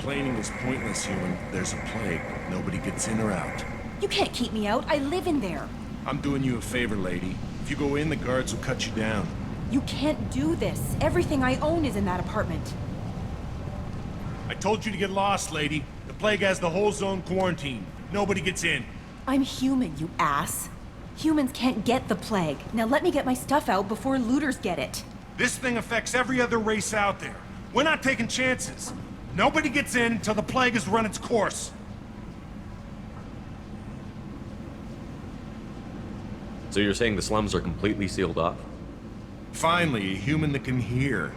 Complaining is pointless, human. There's a plague. Nobody gets in or out. You can't keep me out. I live in there. I'm doing you a favor, lady. If you go in, the guards will cut you down. You can't do this. Everything I own is in that apartment. I told you to get lost, lady. The plague has the whole zone quarantined. Nobody gets in. I'm human, you ass. Humans can't get the plague. Now let me get my stuff out before looters get it. This thing affects every other race out there. We're not taking chances. Nobody gets in until the plague has run its course. So you're saying the slums are completely sealed off? Finally, a human that can hear.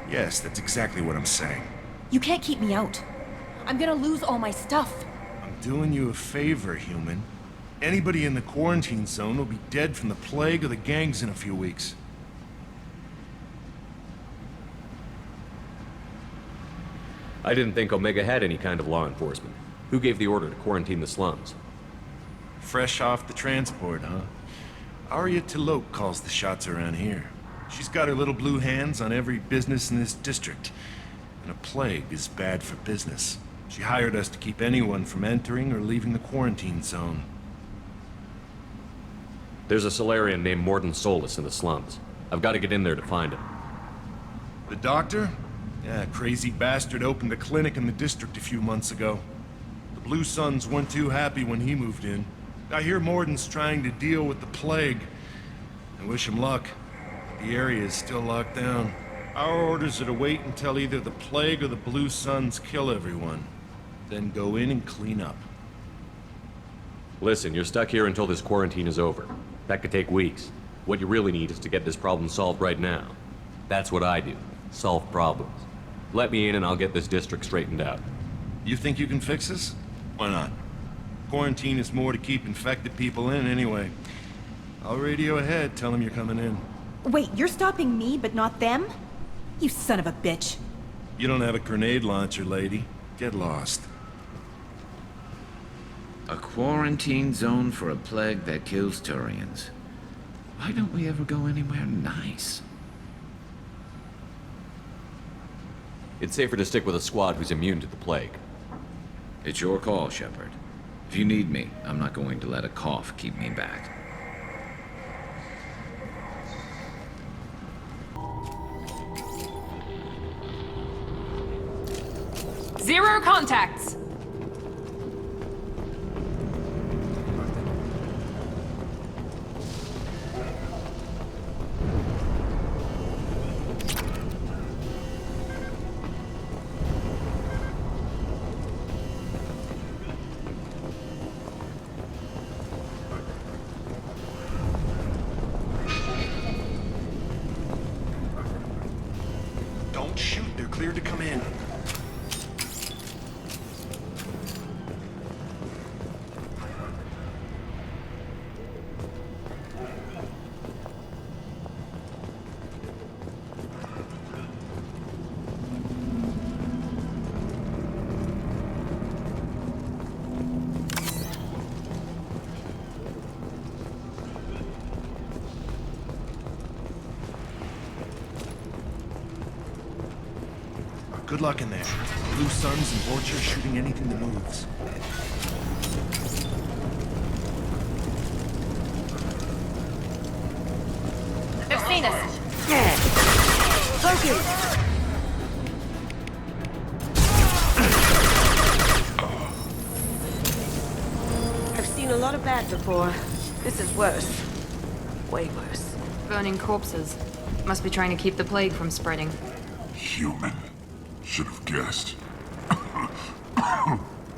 Yes, that's exactly what I'm saying. You can't keep me out. I'm gonna lose all my stuff. I'm doing you a favor, human. Anybody in the quarantine zone will be dead from the plague or the gangs in a few weeks. I didn't think Omega had any kind of law enforcement. Who gave the order to quarantine the slums? Fresh off the transport, huh? Arya Tilok calls the shots around here. She's got her little blue hands on every business in this district. And a plague is bad for business. She hired us to keep anyone from entering or leaving the quarantine zone. There's a Solarian named Morodin Solus in the slums. I've got to get in there to find him. The doctor? Yeah, crazy bastard opened a clinic in the district a few months ago. The Blue Suns weren't too happy when he moved in. I hear Morodin's trying to deal with the plague. I wish him luck. The area is still locked down. Our orders are to wait until either the plague or the Blue Suns kill everyone. Then go in and clean up. Listen, you're stuck here until this quarantine is over. That could take weeks. What you really need is to get this problem solved right now. That's what I do. Solve problems. Let me in and I'll get this district straightened out. You think you can fix this? Why not? Quarantine is more to keep infected people in anyway. I'll radio ahead, tell them you're coming in. Wait, you're stopping me, but not them? You son of a bitch. You don't have a grenade launcher, lady. Get lost. A quarantine zone for a plague that kills Turians. Why don't we ever go anywhere nice? It's safer to stick with a squad who's immune to the plague. It's your call, Shepard. If you need me, I'm not going to let a cough keep me back. Zero contacts! Don't shoot, they're cleared to come in. Good luck in there. Blue Suns and Vultures shooting anything that moves. They've seen us. Focus! I've seen a lot of bad before. This is worse. Way worse. Burning corpses. Must be trying to keep the plague from spreading. Human. Should have guessed.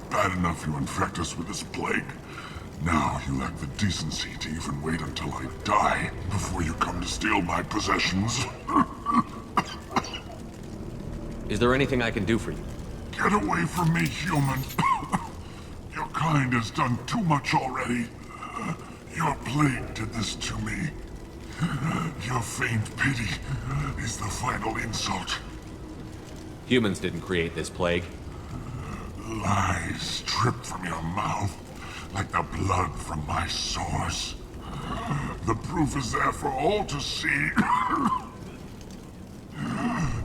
Bad enough you infect us with this plague. Now you lack the decency to even wait until I die before you come to steal my possessions. Is there anything I can do for you? Get away from me, human. Your kind has done too much already. Your plague did this to me. Your faint pity is the final insult. Humans didn't create this plague. Lies drip from your mouth like the blood from my sores. The proof is there for all to see.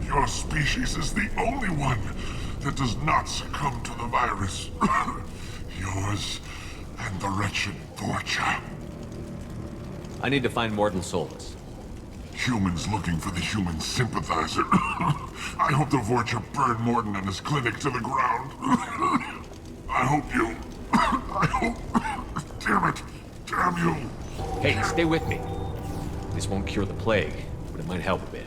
Your species is the only one that does not succumb to the virus. Yours and the wretched Vorcha. I need to find Morodin Solus. Humans looking for the human sympathizer. I hope the Vorcha burn Morodin and his clinic to the ground. I hope you... I hope... Damn it! Damn you! Hey, stay with me. This won't cure the plague, but it might help a bit.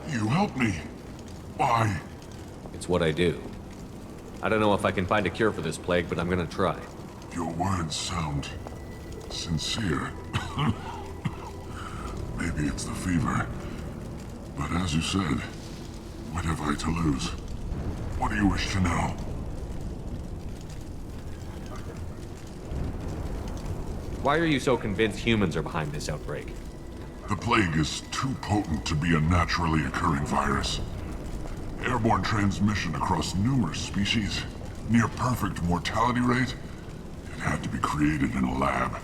You helped me. Why? It's what I do. I don't know if I can find a cure for this plague, but I'm gonna try. Your words sound sincere. Maybe it's the fever. But as you said, what have I to lose? What do you wish to know? Why are you so convinced humans are behind this outbreak? The plague is too potent to be a naturally occurring virus. Airborne transmission across numerous species, near perfect mortality rate. It had to be created in a lab.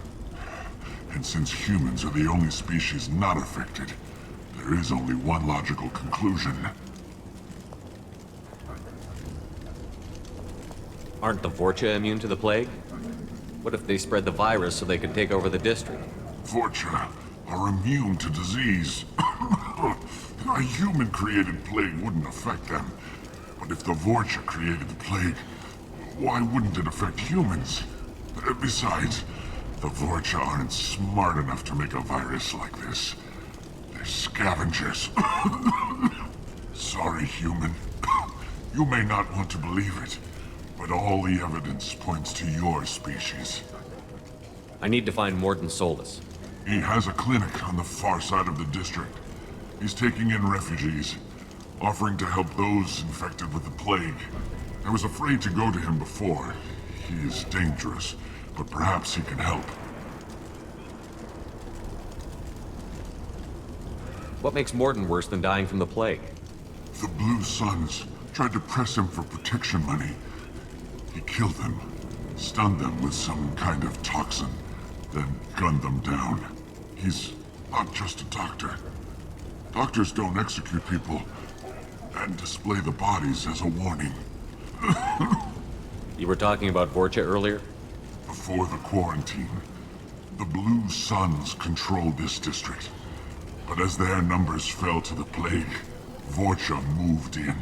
And since humans are the only species not affected, there is only one logical conclusion. Aren't the Vorcha immune to the plague? What if they spread the virus so they could take over the district? Vorcha are immune to disease. A human-created plague wouldn't affect them. But if the Vorcha created the plague, why wouldn't it affect humans? Besides, the Vorcha aren't smart enough to make a virus like this. They're scavengers. Sorry, human. You may not want to believe it, but all the evidence points to your species. I need to find Morodin Solus. He has a clinic on the far side of the district. He's taking in refugees, offering to help those infected with the plague. I was afraid to go to him before. He is dangerous, but perhaps he can help. What makes Morodin worse than dying from the plague? The Blue Suns tried to press him for protection money. He killed them, stunned them with some kind of toxin, then gunned them down. He's not just a doctor. Doctors don't execute people and display the bodies as a warning. You were talking about Vorcha earlier? Before the quarantine, the Blue Suns controlled this district. But as their numbers fell to the plague, Vorcha moved in.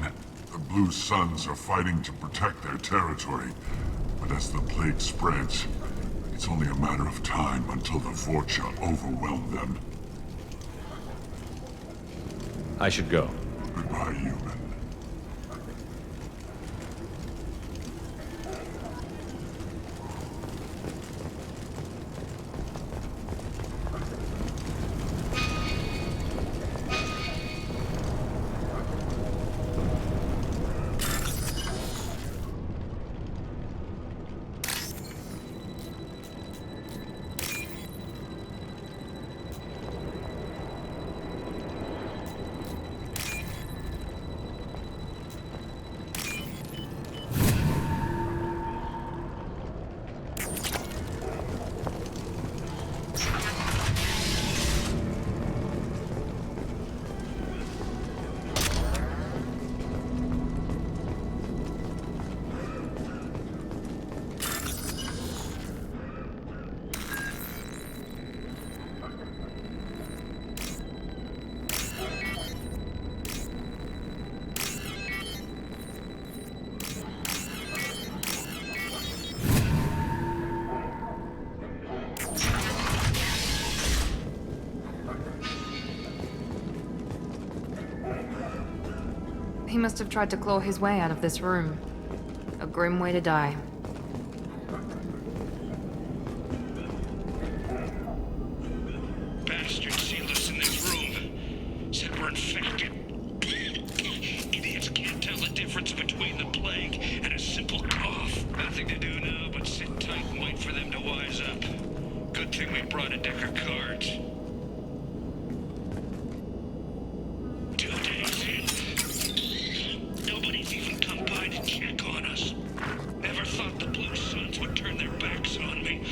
The Blue Suns are fighting to protect their territory. But as the plague spreads, it's only a matter of time until the Vorcha overwhelm them. I should go. Goodbye, human. He must have tried to claw his way out of this room. A grim way to die. Bastard sealed us in this room. Said we're infected. Idiots can't tell the difference between the plague and a simple cough. Nothing to do now but sit tight and wait for them to wise up. Good thing we brought a deck of cards. 2 days in. Nobody's even come by to check on us. Never thought the Blue Suns would turn their backs on me.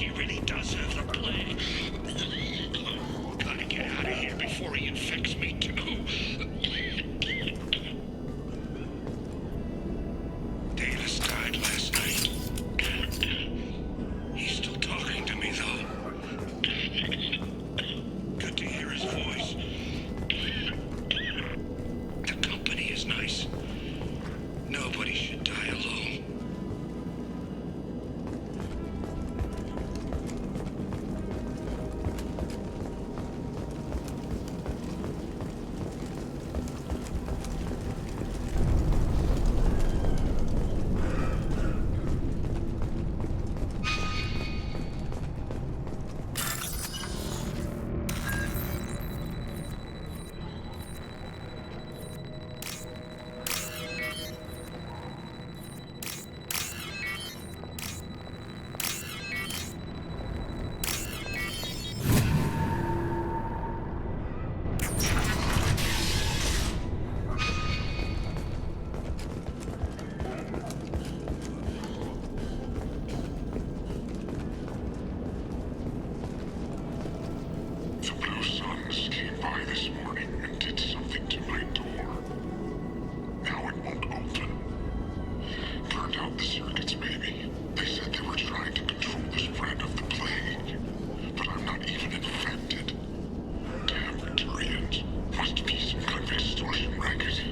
he really does have the plague. Gotta get out of here before he infects me too. Davis died last night. He's still talking to me though. Good to hear his voice. The company is nice. Nobody should die alone. The Blue Suns came by this morning and did something to my door. Now it won't open. Turned out the circuits, maybe. They said they were trying to control the spread of the plague. But I'm not even infected. Damn Recturians. Must be some kind of extortion racket.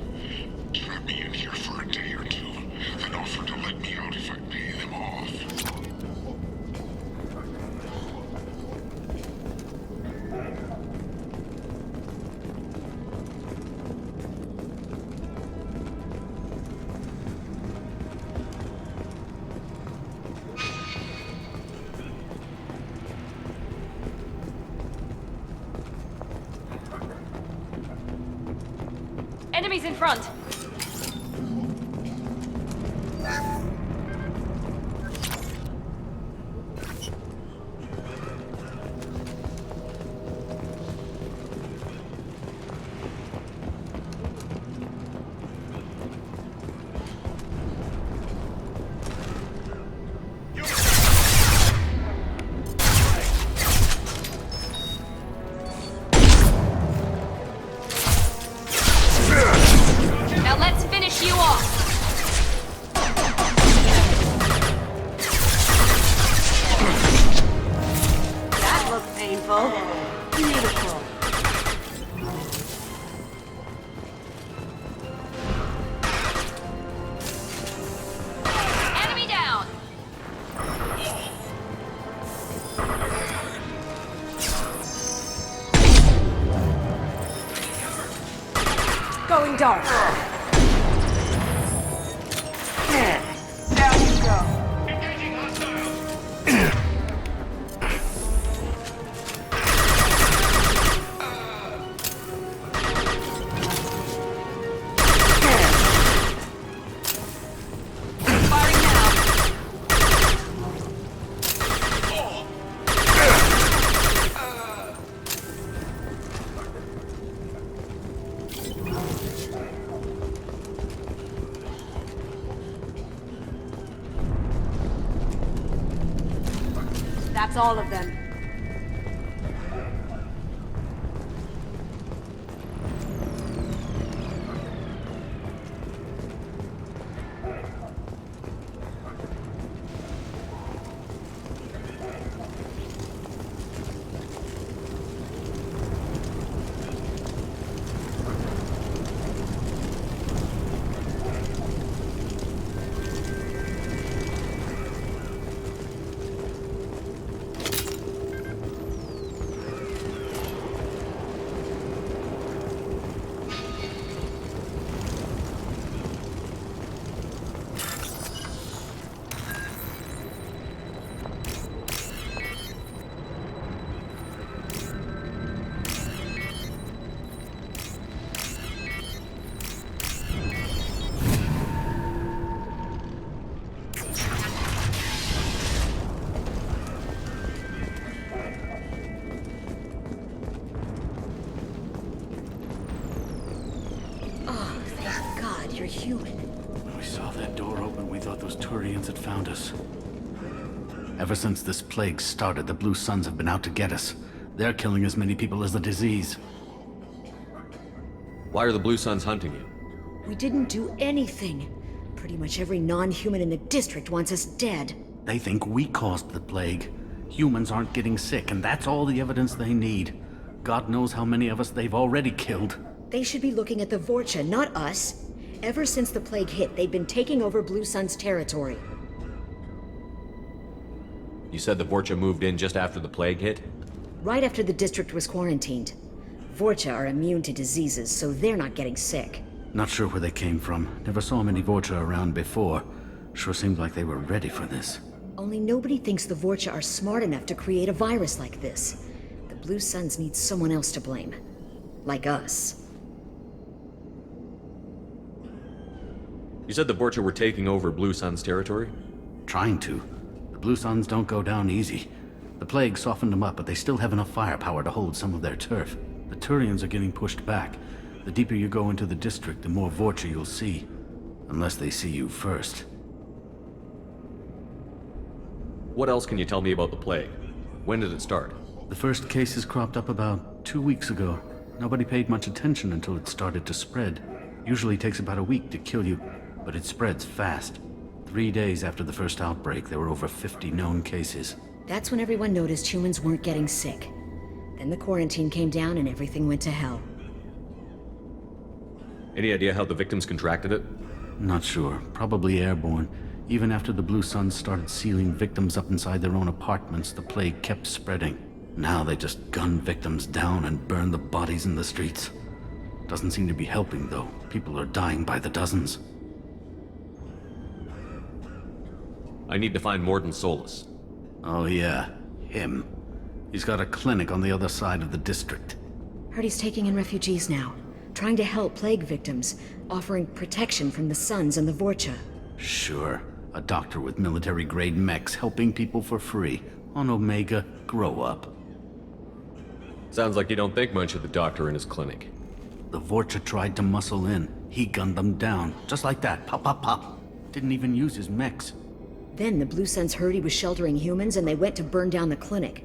Trap me in here for a day or two, then offer to let me out if I pay them off. Enemies in front! Now let's finish you off! That looked painful. Beautiful. Enemy down! Going dark. Down you go. Engaging hostiles! Firing now! That's all of them. You're human. When we saw that door open, we thought those Turians had found us. Ever since this plague started, the Blue Suns have been out to get us. They're killing as many people as the disease. Why are the Blue Suns hunting you? We didn't do anything. Pretty much every non-human in the district wants us dead. They think we caused the plague. Humans aren't getting sick, and that's all the evidence they need. God knows how many of us they've already killed. They should be looking at the Vorcha, not us. Ever since the plague hit, they've been taking over Blue Sun's territory. You said the Vorcha moved in just after the plague hit? Right after the district was quarantined. Vorcha are immune to diseases, so they're not getting sick. Not sure where they came from. Never saw many Vorcha around before. Sure seemed like they were ready for this. Only nobody thinks the Vorcha are smart enough to create a virus like this. The Blue Suns need someone else to blame. Like us. You said the Vorcha were taking over Blue Sun's territory? Trying to. The Blue Suns don't go down easy. The plague softened them up, but they still have enough firepower to hold some of their turf. The Turians are getting pushed back. The deeper you go into the district, the more Vorcha you'll see. Unless they see you first. What else can you tell me about the plague? When did it start? The first cases cropped up about 2 weeks ago. Nobody paid much attention until it started to spread. Usually takes about a week to kill you, but it spreads fast. 3 days after the first outbreak, there were over 50 known cases. That's when everyone noticed humans weren't getting sick. Then the quarantine came down and everything went to hell. Any idea how the victims contracted it? Not sure. Probably airborne. Even after the Blue Suns started sealing victims up inside their own apartments, the plague kept spreading. Now they just gun victims down and burn the bodies in the streets. Doesn't seem to be helping, though. People are dying by the dozens. I need to find Morden Solus. Oh yeah, him. He's got a clinic on the other side of the district. Heard he's taking in refugees now. Trying to help plague victims. Offering protection from the Suns and the Vorcha. Sure. A doctor with military-grade mechs helping people for free. On Omega, grow up. Sounds like you don't think much of the doctor in his clinic. The Vorcha tried to muscle in. He gunned them down. Just like that. Pop, pop, pop. Didn't even use his mechs. Then the Blue Suns heard he was sheltering humans and they went to burn down the clinic.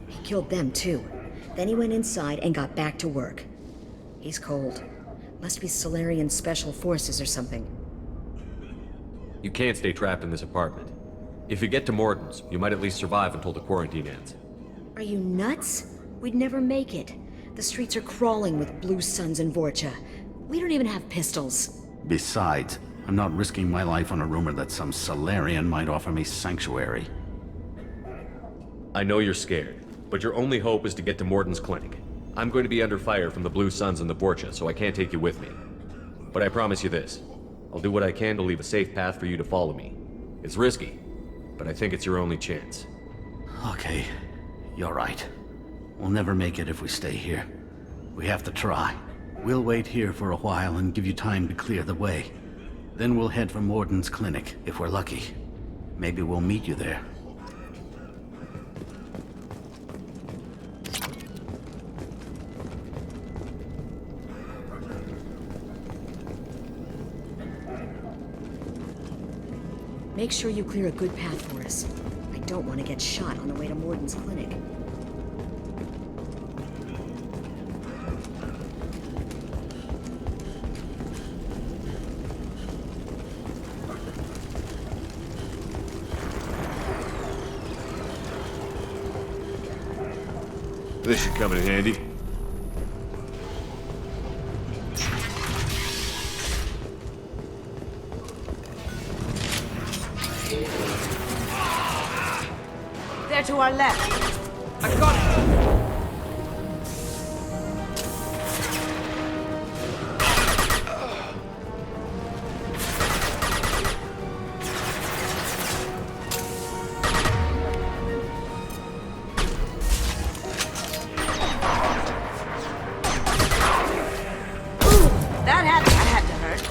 He killed them too. Then he went inside and got back to work. He's cold. Must be Solarian Special Forces or something. You can't stay trapped in this apartment. If you get to Morden's, you might at least survive until the quarantine ends. Are you nuts? We'd never make it. The streets are crawling with Blue Suns and Vorcha. We don't even have pistols. Besides, I'm not risking my life on a rumor that some Solarian might offer me sanctuary. I know you're scared, but your only hope is to get to Morden's clinic. I'm going to be under fire from the Blue Suns and the Vorcha, so I can't take you with me. But I promise you this. I'll do what I can to leave a safe path for you to follow me. It's risky, but I think it's your only chance. Okay, you're right. We'll never make it if we stay here. We have to try. We'll wait here for a while and give you time to clear the way. Then we'll head for Morden's clinic, if we're lucky. Maybe we'll meet you there. Make sure you clear a good path for us. I don't want to get shot on the way to Morden's clinic. This should come in handy. They're to our left. I got it! That had to hurt.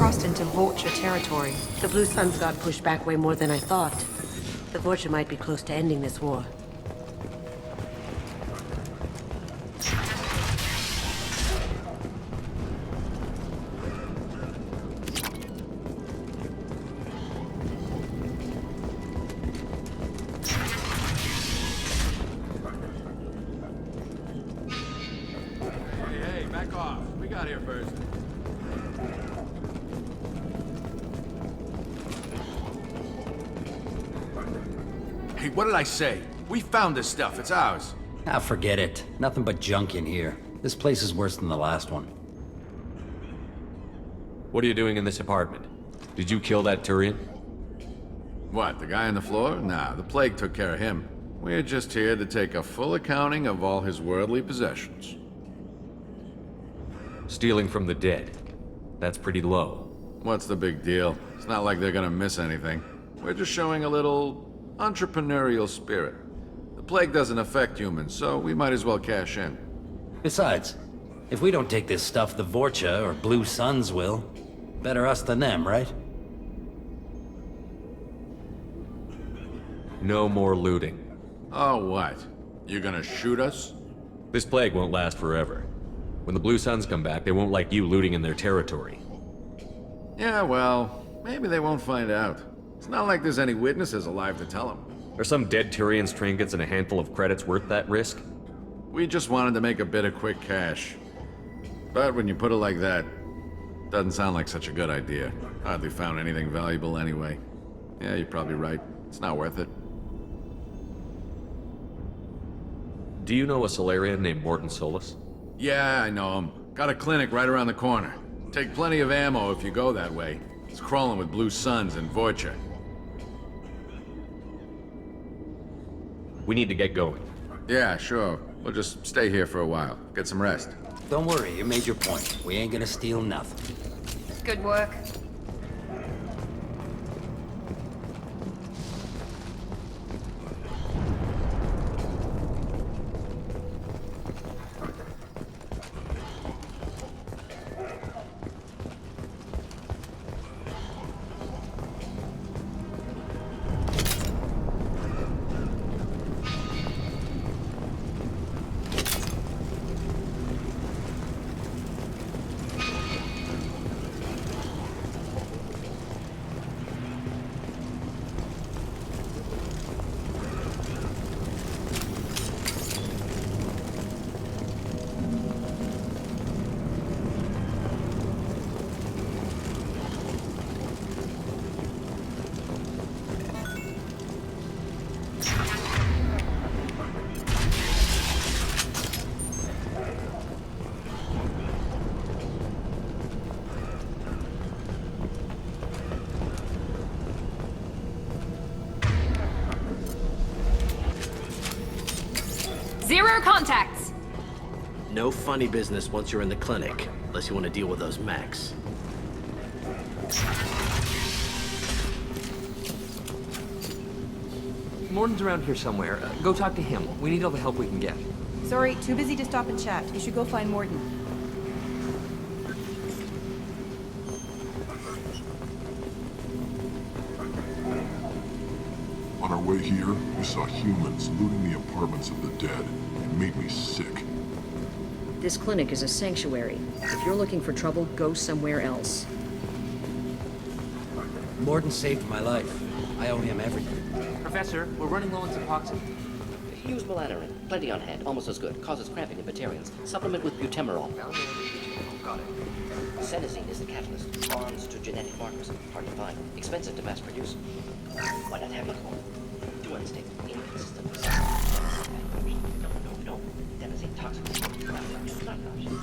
crossed into Vulture territory. The Blue Suns got pushed back way more than I thought. The Vulture might be close to ending this war. Hey, back off. We got here first. Hey, what did I say? We found this stuff. It's ours. Ah, forget it. Nothing but junk in here. This place is worse than the last one. What are you doing in this apartment? Did you kill that Turian? What, the guy on the floor? Nah, the plague took care of him. We're just here to take a full accounting of all his worldly possessions. Stealing from the dead. That's pretty low. What's the big deal? It's not like they're gonna miss anything. We're just showing a little entrepreneurial spirit. The plague doesn't affect humans, so we might as well cash in. Besides, if we don't take this stuff, the Vorcha or Blue Suns will. Better us than them, right? No more looting. Oh, what? You gonna shoot us? This plague won't last forever. When the Blue Suns come back, they won't like you looting in their territory. Yeah, well, maybe they won't find out. It's not like there's any witnesses alive to tell them. Are some dead Tyrian's trinkets and a handful of credits worth that risk? We just wanted to make a bit of quick cash. But when you put it like that, doesn't sound like such a good idea. Hardly found anything valuable anyway. Yeah, you're probably right. It's not worth it. Do you know a Solarian named Morton Solus? Yeah, I know him. Got a clinic right around the corner. Take plenty of ammo if you go that way. It's crawling with Blue Suns and Vorcha. We need to get going. Yeah, sure. We'll just stay here for a while. Get some rest. Don't worry, you made your point. We ain't gonna steal nothing. Good work. Zero contacts! No funny business once you're in the clinic, unless you want to deal with those mechs. Morodin's around here somewhere. Go talk to him. We need all the help we can get. Sorry, too busy to stop and chat. You should go find Morodin. On our way here, we saw humans looting the apartments of the dead. It made me sick. This clinic is a sanctuary. If you're looking for trouble, go somewhere else. Morodin saved my life. I owe him everything. Professor, we're running low on Suboxone. Use melatonin. Plenty on hand. Almost as good. Causes cramping in Batarians. Supplement with butemerol. Got it. Senescene is the catalyst. Bonds to genetic markers. Hard to find. Expensive to mass produce. Why not have it all? Do unstable. Inconsistent. No. Adenosine toxic. Not an option.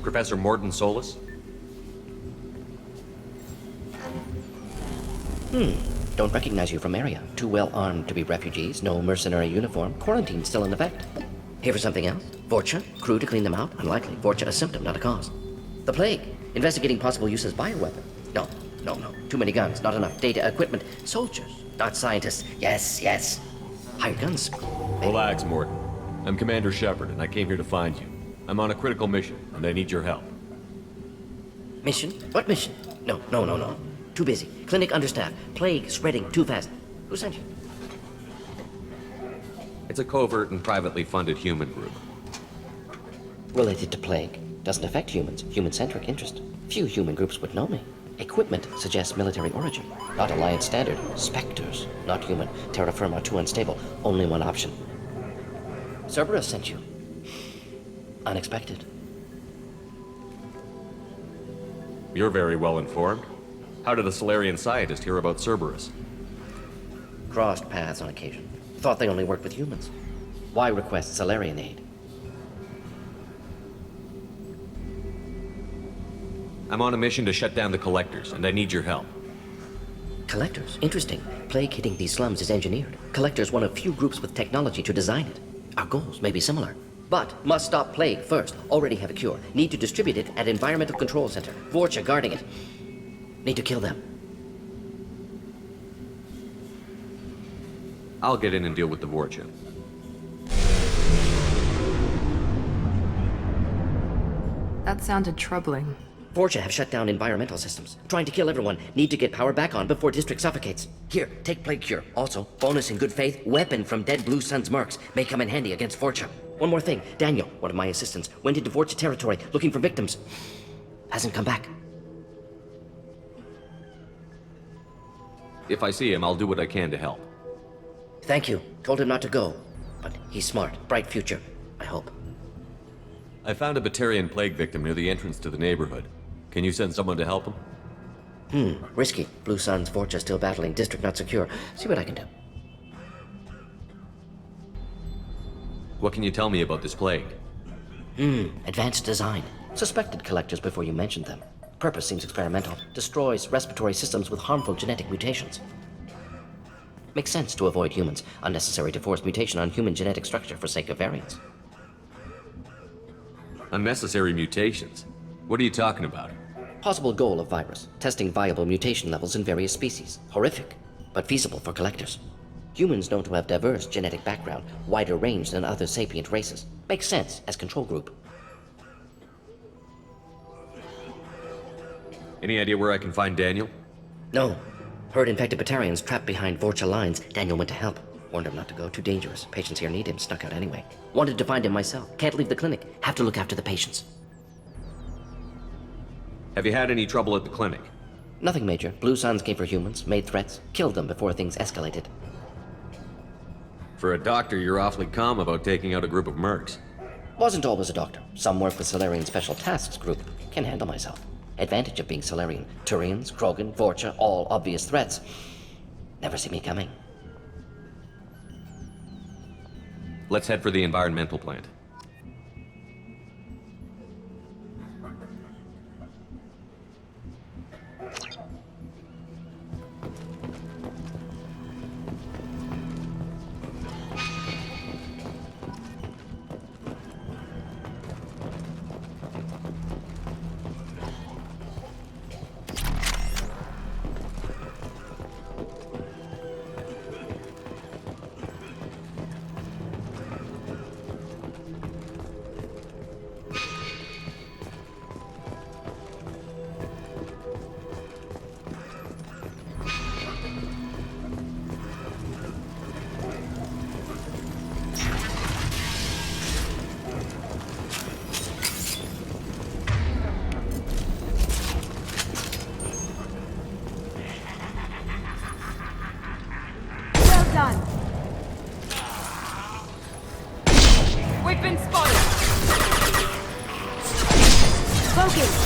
Professor Morton Solus? Don't recognize you from area. Too well armed to be refugees, no mercenary uniform, quarantine still in effect. Here for something else? Vorcha? Crew to clean them out? Unlikely. Vorcha a symptom, not a cause. The plague? Investigating possible use as bioweapon? No. Too many guns, not enough data, equipment. Soldiers, not scientists. Yes. Hired guns. Relax, Mordin. I'm Commander Shepard, and I came here to find you. I'm on a critical mission, and I need your help. Mission? What mission? No. Too busy. Clinic understaffed. Plague spreading too fast. Who sent you? It's a covert and privately funded human group. Related to plague. Doesn't affect humans. Human-centric interest. Few human groups would know me. Equipment suggests military origin. Not Alliance standard. Spectres. Not human. Terra firma too unstable. Only one option. Cerberus sent you. Unexpected. You're very well informed. How did a Solarian scientist hear about Cerberus? Crossed paths on occasion. Thought they only worked with humans. Why request Solarian aid? I'm on a mission to shut down the Collectors, and I need your help. Collectors? Interesting. Plague hitting these slums is engineered. Collectors one of few groups with technology to design it. Our goals may be similar. But must stop plague first. Already have a cure. Need to distribute it at Environmental Control Center. Vorcha guarding it. Need to kill them. I'll get in and deal with the Vorcha. That sounded troubling. Vorcha have shut down environmental systems. Trying to kill everyone. Need to get power back on before district suffocates. Here, take plague cure. Also, bonus in good faith, weapon from dead Blue Sun's mercs. May come in handy against Vorcha. One more thing. Daniel, one of my assistants, went into Vorcha territory looking for victims. Hasn't come back. If I see him, I'll do what I can to help. Thank you. Told him not to go. But he's smart. Bright future. I hope. I found a Batarian plague victim near the entrance to the neighborhood. Can you send someone to help him? Risky. Blue Sun's Vorcha still battling. District not secure. See what I can do. What can you tell me about this plague? Advanced design. Suspected collectors before you mentioned them. Purpose seems experimental. Destroys respiratory systems with harmful genetic mutations. Makes sense to avoid humans. Unnecessary to force mutation on human genetic structure for sake of variance. Unnecessary mutations? What are you talking about? Possible goal of virus. Testing viable mutation levels in various species. Horrific, but feasible for collectors. Humans known to have diverse genetic background, wider range than other sapient races. Makes sense as control group. Any idea where I can find Daniel? No. Heard infected Batarians trapped behind Vorcha lines. Daniel went to help. Warned him not to go. Too dangerous. Patients here need him. Snuck out anyway. Wanted to find him myself. Can't leave the clinic. Have to look after the patients. Have you had any trouble at the clinic? Nothing major. Blue Suns came for humans, made threats, killed them before things escalated. For a doctor, you're awfully calm about taking out a group of mercs. Wasn't always a doctor. Some work with Solarian Special Tasks Group. Can handle myself. Advantage of being Solarian. Turians, Krogan, Vorcha, all obvious threats. Never see me coming. Let's head for the environmental plant. Done. We've been spotted. Focus.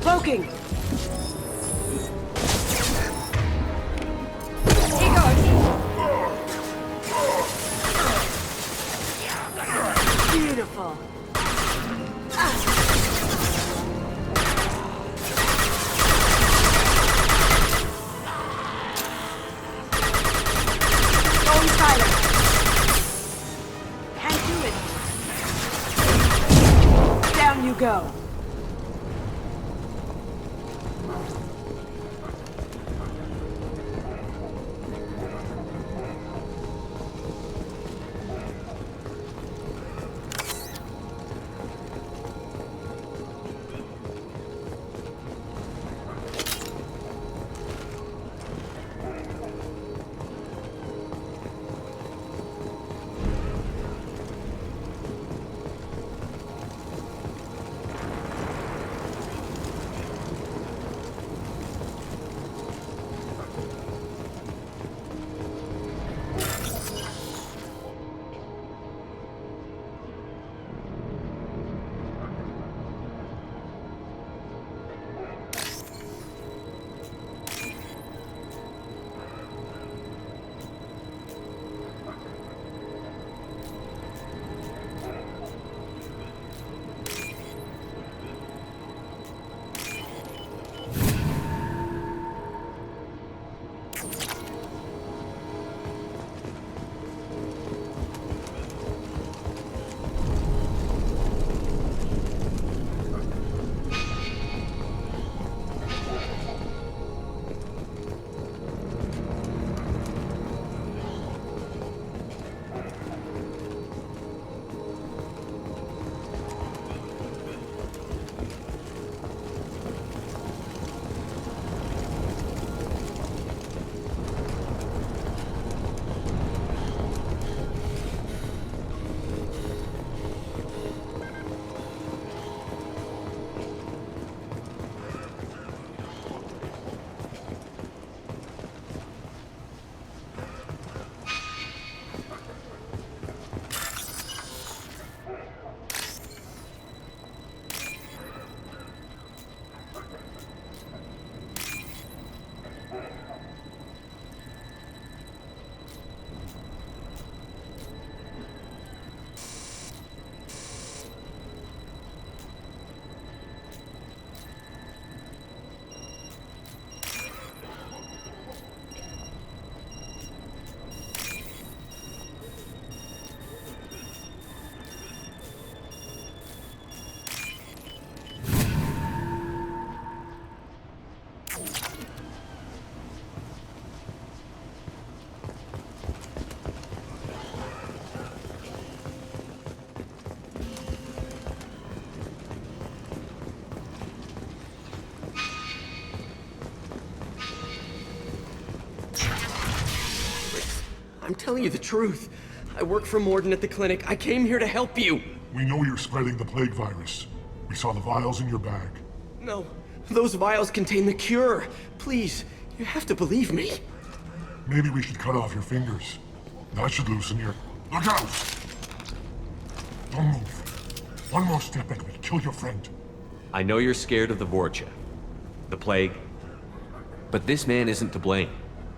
Cloaking! Beautiful. Going silent. Can't do it. Down you go. I'm telling you the truth. I work for Morodin at the clinic. I came here to help you. We know you're spreading the plague virus. We saw the vials in your bag. No, those vials contain the cure. Please, you have to believe me. Maybe we should cut off your fingers. That should loosen your... Look out! Don't move. One more step and we kill your friend. I know you're scared of the Vorcha, the plague, but this man isn't to blame.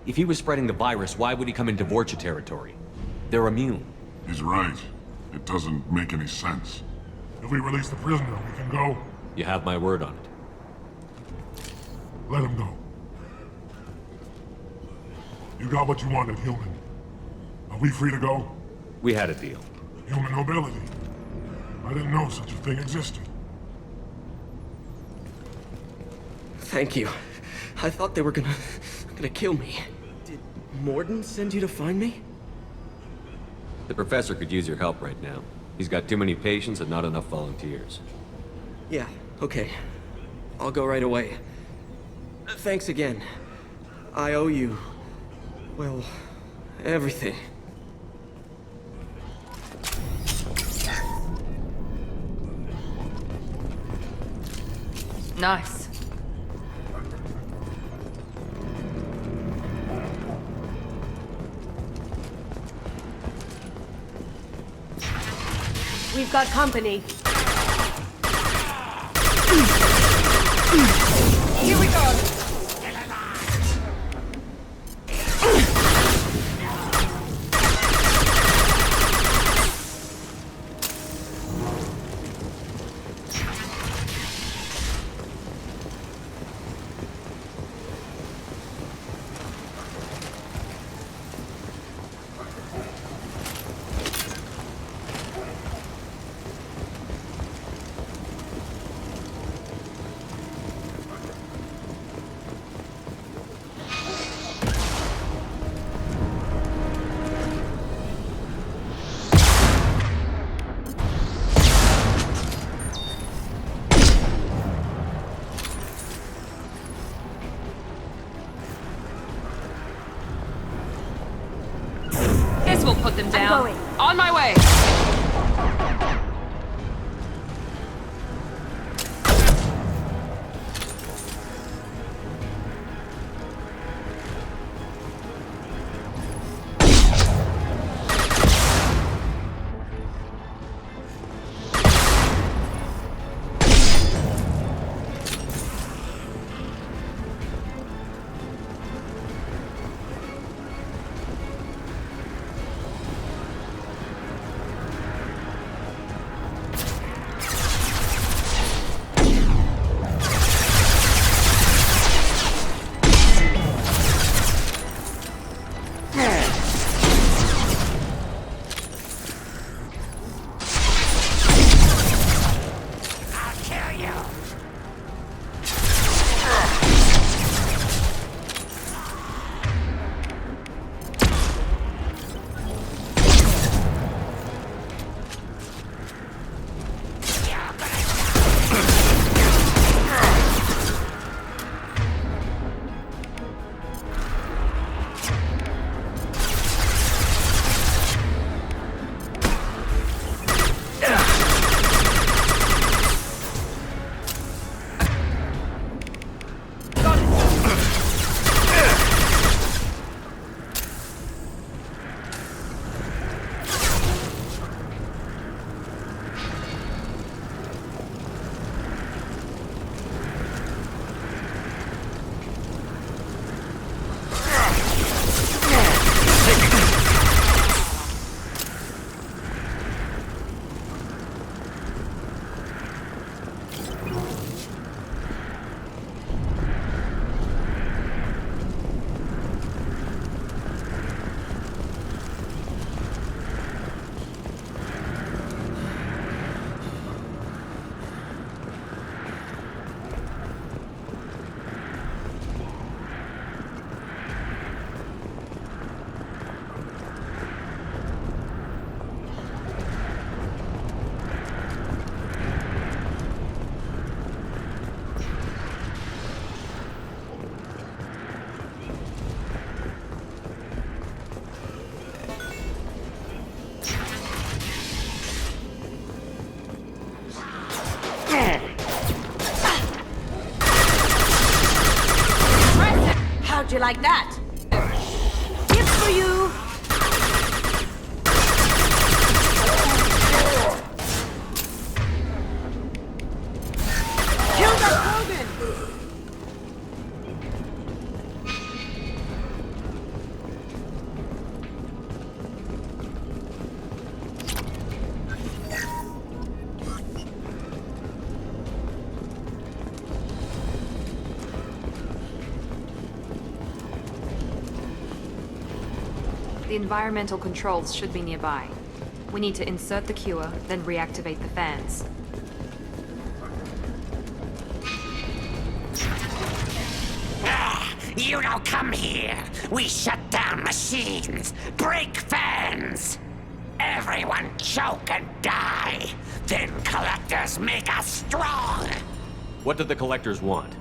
If he was spreading the virus, why would he come into Vorcha territory? They're immune. He's right. It doesn't make any sense. If we release the prisoner, we can go. You have my word on it. Let him go. You got what you wanted, human. Are we free to go? We had a deal. Human nobility. I didn't know such a thing existed. Thank you. I thought they were gonna kill me. Did Morodin send you to find me? The professor could use your help right now. He's got too many patients and not enough volunteers. Yeah, okay. I'll go right away. Thanks again. I owe you... well, everything. Nice. We've got company. Here we go. We'll put them down. I'm going. On my way. How'd you like that? Gift for you! environmental controls should be nearby. We need to insert the cure, then reactivate the fans. You don't come here. We shut down machines, break fans. Everyone choke and die. Then collectors make us strong. What do the collectors want?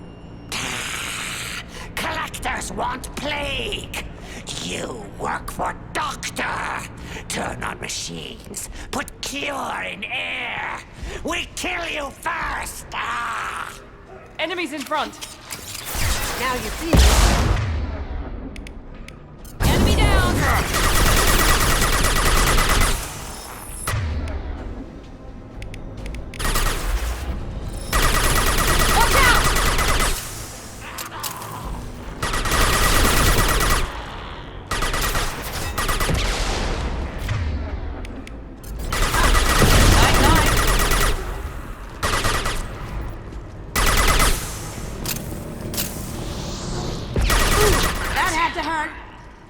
Collectors want plague. You work for Doctor. Turn on machines. Put cure in air. We kill you first. Enemies in front. Now you see it. Enemy down! Watch out!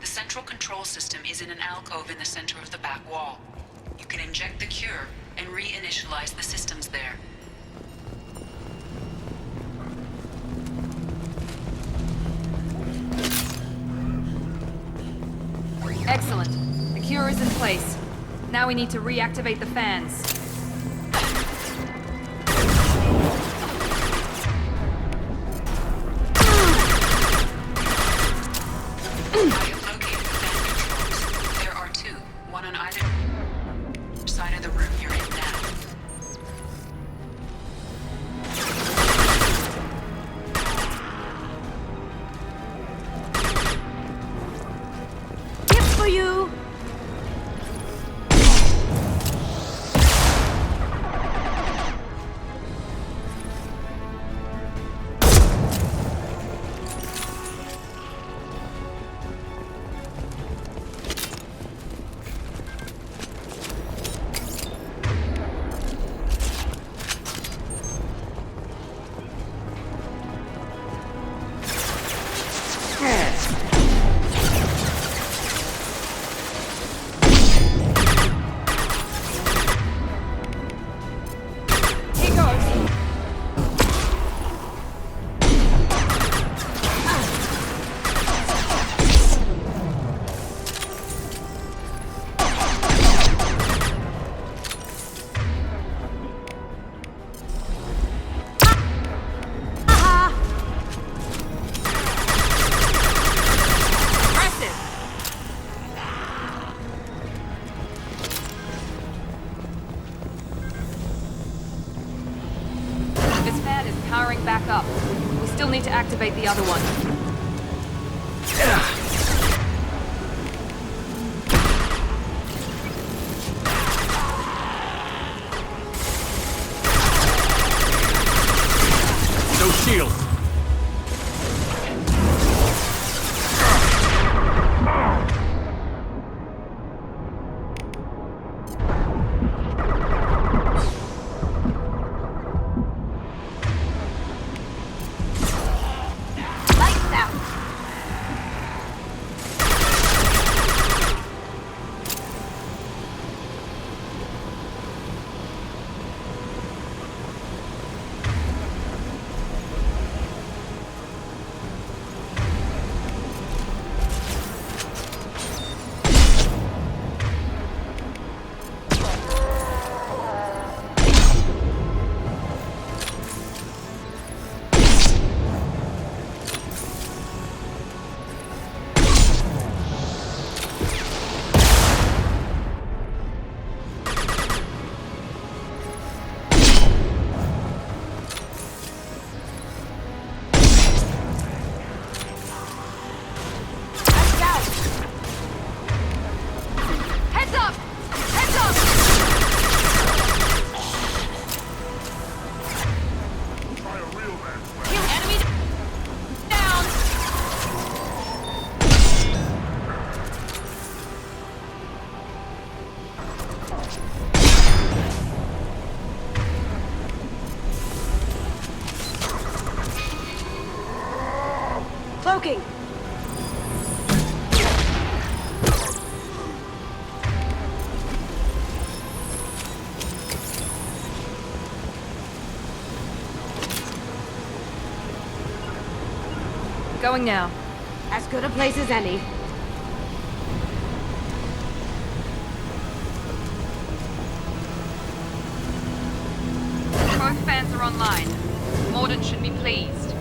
The central control system is in an alcove in the center of the back wall. You can inject the cure and reinitialize the systems there. Excellent. The cure is in place. Now we need to reactivate the fans. Powering back up. We still need to activate the other one. No shields. Cloaking! Going now. As good a place as any. Both fans are online. Morodin should be pleased.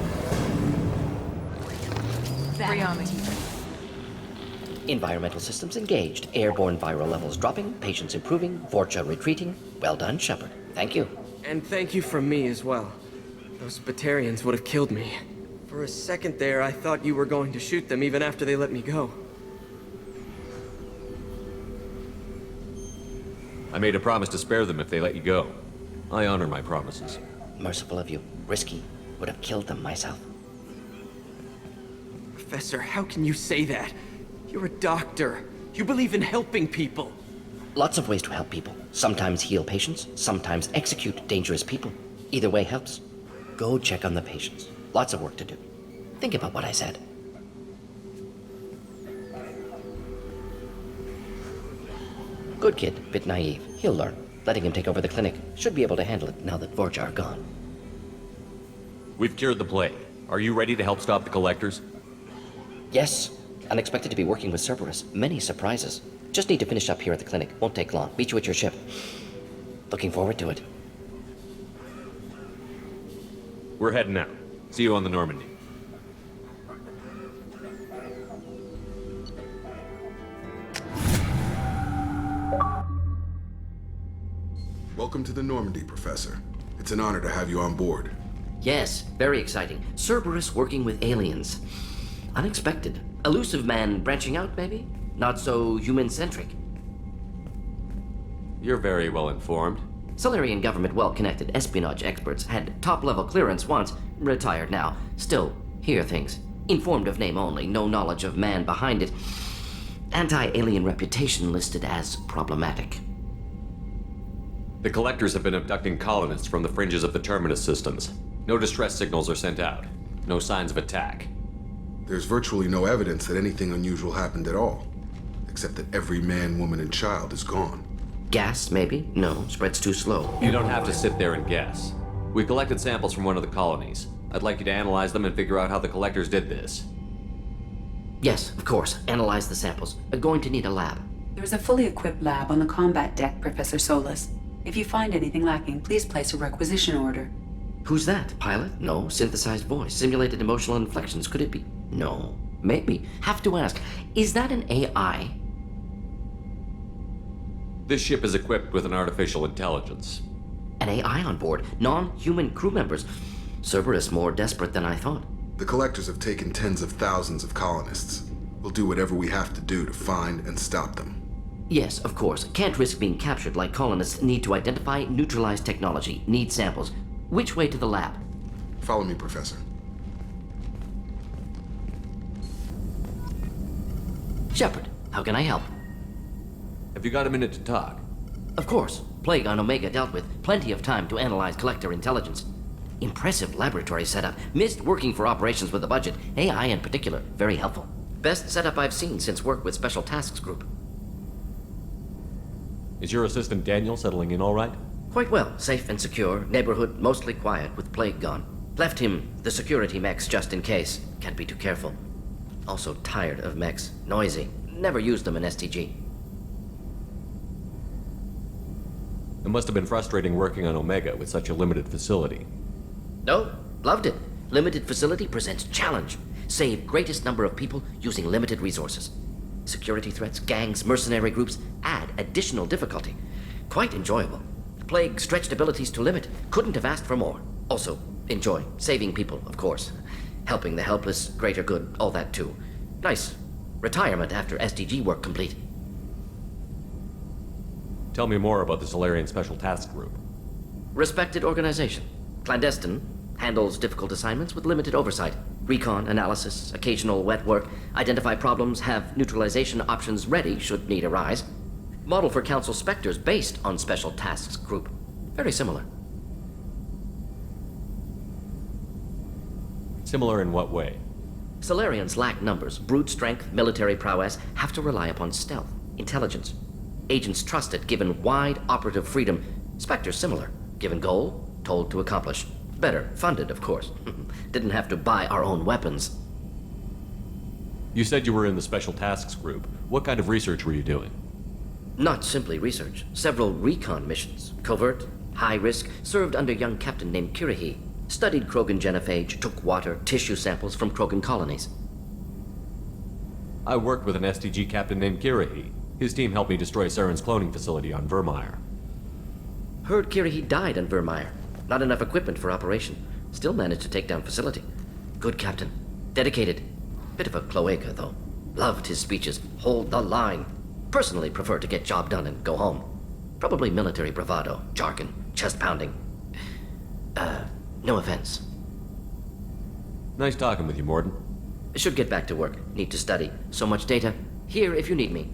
Free army. Environmental systems engaged. Airborne viral levels dropping. Patients improving. Vorcha retreating. Well done, Shepard. Thank you. And thank you from me as well. Those Batarians would have killed me. For a second there, I thought you were going to shoot them even after they let me go. I made a promise to spare them if they let you go. I honor my promises. Merciful of you. Risky. Would have killed them myself. Professor, how can you say that? You're a doctor. You believe in helping people. Lots of ways to help people. Sometimes heal patients, sometimes execute dangerous people. Either way helps. Go check on the patients. Lots of work to do. Think about what I said. Good kid, bit naive. He'll learn. Letting him take over the clinic. Should be able to handle it now that Vorcha are gone. We've cured the plague. Are you ready to help stop the collectors? Yes. Unexpected to be working with Cerberus. Many surprises. Just need to finish up here at the clinic. Won't take long. Meet you at your ship. Looking forward to it. We're heading out. See you on the Normandy. Welcome to the Normandy, Professor. It's an honor to have you on board. Yes, very exciting. Cerberus working with aliens. Unexpected. Elusive man branching out, maybe? Not so human-centric. You're very well informed. Solarian government well-connected espionage experts had top-level clearance once, retired now. Still, hear things. Informed of name only, no knowledge of man behind it. Anti-alien reputation listed as problematic. The collectors have been abducting colonists from the fringes of the terminus systems. No distress signals are sent out. No signs of attack. There's virtually no evidence that anything unusual happened at all, except that every man, woman, and child is gone. Gas, maybe? No, spreads too slow. You don't have to sit there and guess. We collected samples from one of the colonies. I'd like you to analyze them and figure out how the collectors did this. Yes, of course. Analyze the samples. Going to need a lab. There's a fully equipped lab on the combat deck, Professor Solis. If you find anything lacking, please place a requisition order. Who's that? Pilot? No. Synthesized voice. Simulated emotional inflections. Could it be? No. Maybe. Have to ask. Is that an AI? This ship is equipped with an artificial intelligence. An AI on board? Non-human crew members? Cerberus more desperate than I thought. The collectors have taken tens of thousands of colonists. We'll do whatever we have to do to find and stop them. Yes, of course. Can't risk being captured like colonists need to identify, neutralize technology, need samples. Which way to the lab? Follow me, Professor. Shepard, how can I help? Have you got a minute to talk? Of course. Plague on Omega dealt with. Plenty of time to analyze collector intelligence. Impressive laboratory setup. Missed working for operations with a budget. AI in particular. Very helpful. Best setup I've seen since work with Special Tasks Group. Is your assistant Daniel settling in all right? Quite well. Safe and secure. Neighborhood mostly quiet with Plague gone. Left him the security mechs just in case. Can't be too careful. Also tired of mechs. Noisy. Never used them in STG. It must have been frustrating working on Omega with such a limited facility. No, loved it. Limited facility presents challenge. Save greatest number of people using limited resources. Security threats, gangs, mercenary groups add additional difficulty. Quite enjoyable. Plague stretched abilities to limit. Couldn't have asked for more. Also, enjoy. Saving people, of course. Helping the helpless, greater good, all that too. Nice. Retirement after SDG work complete. Tell me more about the Solarian Special Task Group. Respected organization. Clandestine. Handles difficult assignments with limited oversight. Recon, analysis, occasional wet work. Identify problems, have neutralization options ready should need arise. Model for Council Spectres based on Special Tasks Group. Very similar. Similar in what way? Solarians lack numbers, brute strength, military prowess, have to rely upon stealth, intelligence. Agents trusted, given wide operative freedom. Spectres similar, given goal, told to accomplish. Better funded, of course. Didn't have to buy our own weapons. You said you were in the Special Tasks Group. What kind of research were you doing? Not simply research. Several recon missions. Covert, high risk, served under a young captain named Kirihi. Studied Krogan genophage, took water, tissue samples from Krogan colonies. I worked with an STG captain named Kirihi. His team helped me destroy Saren's cloning facility on Vermeer. Heard Kirihi died on Vermeer. Not enough equipment for operation. Still managed to take down facility. Good captain. Dedicated. Bit of a cloaca, though. Loved his speeches. Hold the line. Personally prefer to get job done and go home. Probably military bravado, jargon, chest pounding. No offense. Nice talking with you, Morodin. Should get back to work. Need to study. So much data. Here if you need me.